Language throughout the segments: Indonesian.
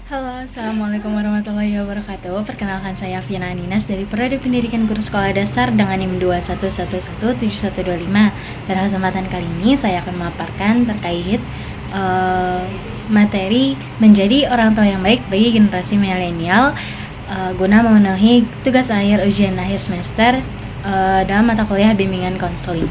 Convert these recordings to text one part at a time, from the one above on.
Halo, Assalamualaikum warahmatullahi wabarakatuh. Perkenalkan saya Fiana Ninas dari Prodi Pendidikan Guru Sekolah Dasar dengan NIM 21117125. Pada kesempatan kali ini saya akan memaparkan terkait materi menjadi orang tua yang baik bagi generasi milenial guna memenuhi tugas akhir ujian akhir semester dalam mata kuliah bimbingan konseling.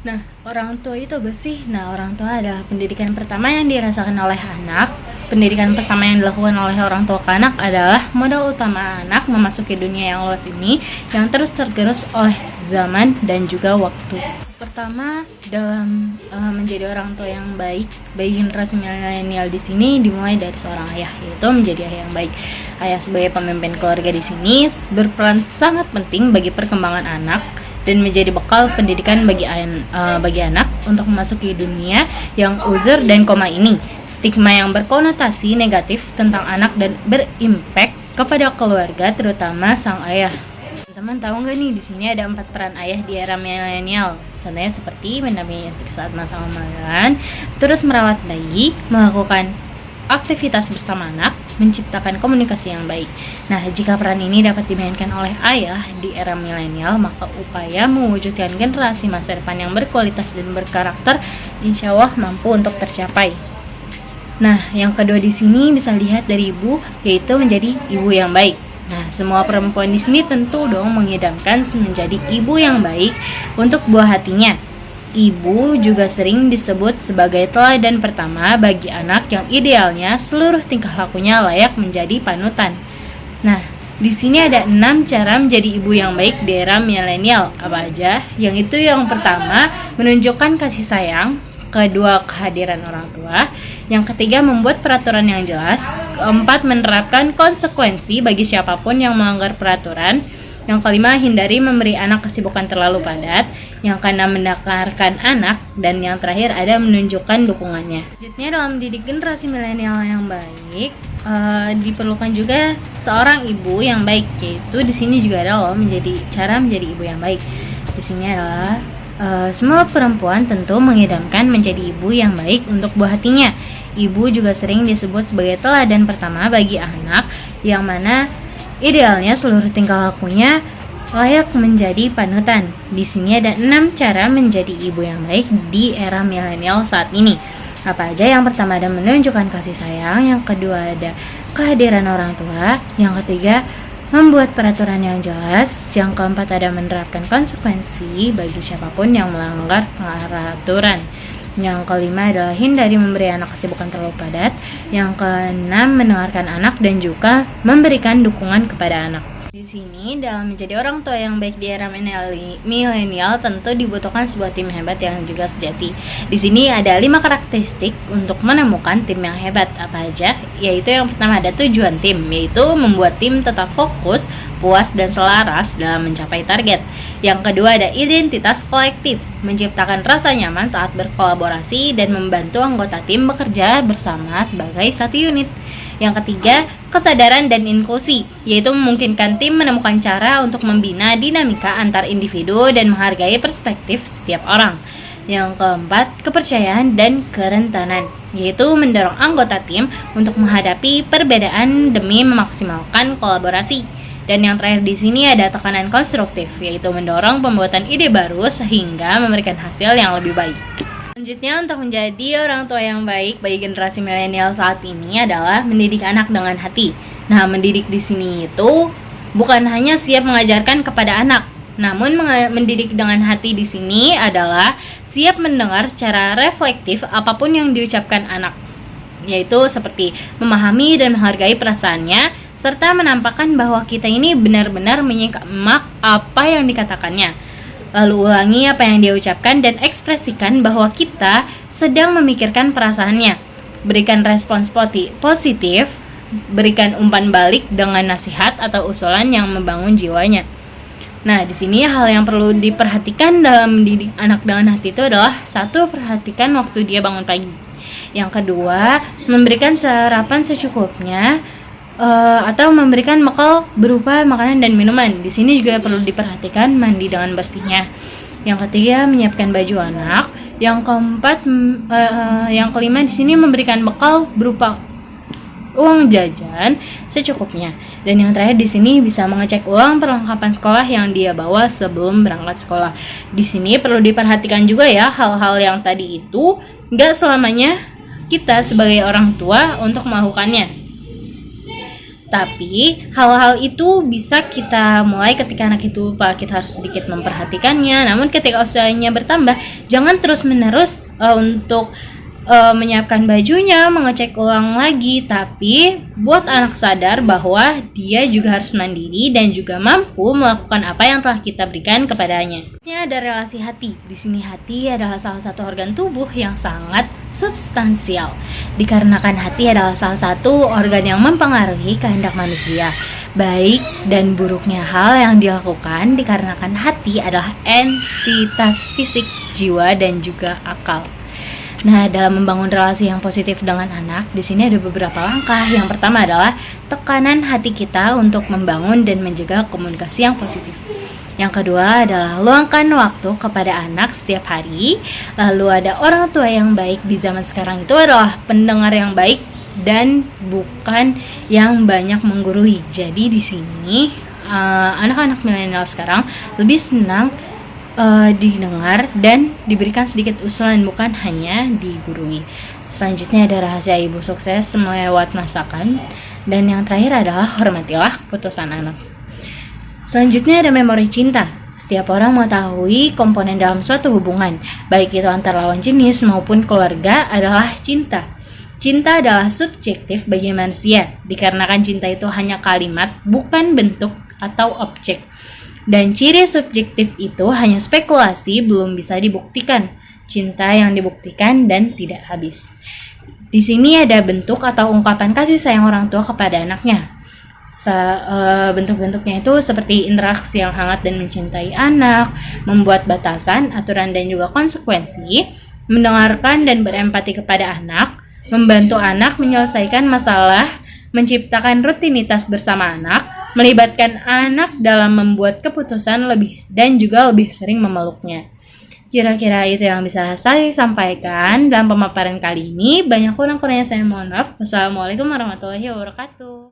Nah, orang tua itu apa sih? Nah, orang tua adalah pendidikan pertama yang dirasakan oleh anak. Pendidikan pertama yang dilakukan oleh orang tua ke anak adalah modal utama anak memasuki dunia yang luas ini yang terus tergerus oleh zaman dan juga waktu. Pertama, dalam menjadi orang tua yang baik bagi generasi milenial di sini dimulai dari seorang ayah, yaitu menjadi ayah yang baik. Ayah sebagai pemimpin keluarga di sini berperan sangat penting bagi perkembangan anak dan menjadi bekal pendidikan bagi anak untuk memasuki dunia yang uzur dan koma ini. Stigma yang berkonotasi negatif tentang anak dan berimpact kepada keluarga, terutama sang ayah. Teman-teman tahu nggak nih, di sini ada 4 peran ayah di era milenial. Contohnya seperti mendampingi istri saat masa kehamilan, turut merawat bayi, melakukan aktivitas bersama anak, menciptakan komunikasi yang baik. Nah, jika peran ini dapat dimainkan oleh ayah di era milenial, maka upaya mewujudkan generasi masa depan yang berkualitas dan berkarakter insya Allah mampu untuk tercapai. Nah, yang kedua di sini bisa lihat dari ibu, yaitu menjadi ibu yang baik. Nah, semua perempuan di sini tentu dong mengidamkan menjadi ibu yang baik untuk buah hatinya. Ibu juga sering disebut sebagai teladan pertama bagi anak yang idealnya seluruh tingkah lakunya layak menjadi panutan. Nah, di sini ada 6 cara menjadi ibu yang baik di era milenial. Apa aja? Yang pertama, menunjukkan kasih sayang. Kedua, kehadiran orang tua. Yang ketiga, membuat peraturan yang jelas. Keempat, menerapkan konsekuensi bagi siapapun yang melanggar peraturan. Yang kelima, hindari memberi anak kesibukan terlalu padat. Yang keenam, mendengarkan anak. Dan yang terakhir ada menunjukkan dukungannya. Selanjutnya, dalam mendidik generasi milenial yang baik, diperlukan juga seorang ibu yang baik. Yaitu di sini juga ada loh cara menjadi ibu yang baik. Di sini adalah semua perempuan tentu mengidamkan menjadi ibu yang baik untuk buah hatinya. Ibu juga sering disebut sebagai teladan pertama bagi anak, yang mana idealnya seluruh tingkah lakunya layak menjadi panutan. Di sini ada 6 cara menjadi ibu yang baik di era milenial saat ini. Apa aja? Yang pertama ada menunjukkan kasih sayang, yang kedua ada kehadiran orang tua, yang ketiga membuat peraturan yang jelas, yang keempat ada menerapkan konsekuensi bagi siapapun yang melanggar peraturan. Yang kelima adalah hindari memberi anak kesibukan terlalu padat. Yang keenam, mendengarkan anak dan juga memberikan dukungan kepada anak. Di sini, dalam menjadi orang tua yang baik di era milenial tentu dibutuhkan sebuah tim hebat yang juga sejati. Di sini ada 5 karakteristik untuk menemukan tim yang hebat. Apa aja? Yaitu yang pertama ada tujuan tim, yaitu membuat tim tetap fokus, puas, dan selaras dalam mencapai target. Yang kedua ada identitas kolektif, menciptakan rasa nyaman saat berkolaborasi dan membantu anggota tim bekerja bersama sebagai satu unit. Yang ketiga, kesadaran dan inklusi, yaitu memungkinkan tim menemukan cara untuk membina dinamika antar individu dan menghargai perspektif setiap orang. Yang keempat, kepercayaan dan kerentanan, yaitu mendorong anggota tim untuk menghadapi perbedaan demi memaksimalkan kolaborasi. Dan yang terakhir di sini ada tekanan konstruktif, yaitu mendorong pembuatan ide baru sehingga memberikan hasil yang lebih baik. Selanjutnya, untuk menjadi orang tua yang baik bagi generasi milenial saat ini adalah mendidik anak dengan hati. Nah, mendidik di sini itu bukan hanya siap mengajarkan kepada anak, namun mendidik dengan hati di sini adalah siap mendengar secara reflektif apapun yang diucapkan anak, yaitu seperti memahami dan menghargai perasaannya, serta menampakkan bahwa kita ini benar-benar menyimak apa yang dikatakannya. Lalu ulangi apa yang dia ucapkan dan ekspresikan bahwa kita sedang memikirkan perasaannya. Berikan respons positif, berikan umpan balik dengan nasihat atau usulan yang membangun jiwanya. Nah, di sini hal yang perlu diperhatikan dalam mendidik anak dengan hati itu adalah satu, perhatikan waktu dia bangun pagi. Yang kedua, memberikan sarapan secukupnya. Atau memberikan bekal berupa makanan dan minuman. Di sini juga perlu diperhatikan mandi dengan bersihnya. Yang ketiga, menyiapkan baju anak. Yang keempat, yang kelima di sini memberikan bekal berupa uang jajan secukupnya. Dan yang terakhir di sini bisa mengecek ulang perlengkapan sekolah yang dia bawa sebelum berangkat sekolah. Di sini perlu diperhatikan juga ya, hal-hal yang tadi itu nggak selamanya kita sebagai orang tua untuk melakukannya. Tapi hal-hal itu bisa kita mulai ketika anak itu lupa. Kita harus sedikit memperhatikannya. Namun ketika usianya bertambah, jangan terus-menerus untuk menyiapkan bajunya, mengecek ulang lagi, tapi buat anak sadar bahwa dia juga harus mandiri dan juga mampu melakukan apa yang telah kita berikan kepadanya. Ini ada relasi hati. Di sini hati adalah salah satu organ tubuh yang sangat substansial. Dikarenakan hati adalah salah satu organ yang mempengaruhi kehendak manusia. Baik dan buruknya hal yang dilakukan dikarenakan hati adalah entitas fisik, jiwa, dan juga akal. Nah, dalam membangun relasi yang positif dengan anak, di sini ada beberapa langkah. Yang pertama adalah tekanan hati kita untuk membangun dan menjaga komunikasi yang positif. Yang kedua adalah luangkan waktu kepada anak setiap hari. Lalu ada orang tua yang baik di zaman sekarang itu adalah pendengar yang baik dan bukan yang banyak menggurui. Jadi di sini anak-anak milenial sekarang lebih senang didengar dan diberikan sedikit usulan, bukan hanya digurui. Selanjutnya ada rahasia ibu sukses melewat masakan. Dan yang terakhir adalah hormatilah keputusan anak. Selanjutnya ada memori cinta. Setiap orang mengetahui komponen dalam suatu hubungan, baik itu antar lawan jenis maupun keluarga, adalah cinta. Cinta adalah subjektif bagi manusia, dikarenakan cinta itu hanya kalimat, bukan bentuk atau objek. Dan ciri subjektif itu hanya spekulasi, belum bisa dibuktikan. Cinta yang dibuktikan dan tidak habis. Di sini ada bentuk atau ungkapan kasih sayang orang tua kepada anaknya. Bentuk-bentuknya itu seperti interaksi yang hangat dan mencintai anak, membuat batasan, aturan, dan juga konsekuensi, mendengarkan dan berempati kepada anak, membantu anak menyelesaikan masalah, menciptakan rutinitas bersama anak, melibatkan anak dalam membuat keputusan dan juga lebih sering memeluknya. Kira-kira itu yang bisa saya sampaikan dalam pemaparan kali ini. Banyak kurang-kurangnya saya mohon maaf. Wassalamualaikum warahmatullahi wabarakatuh.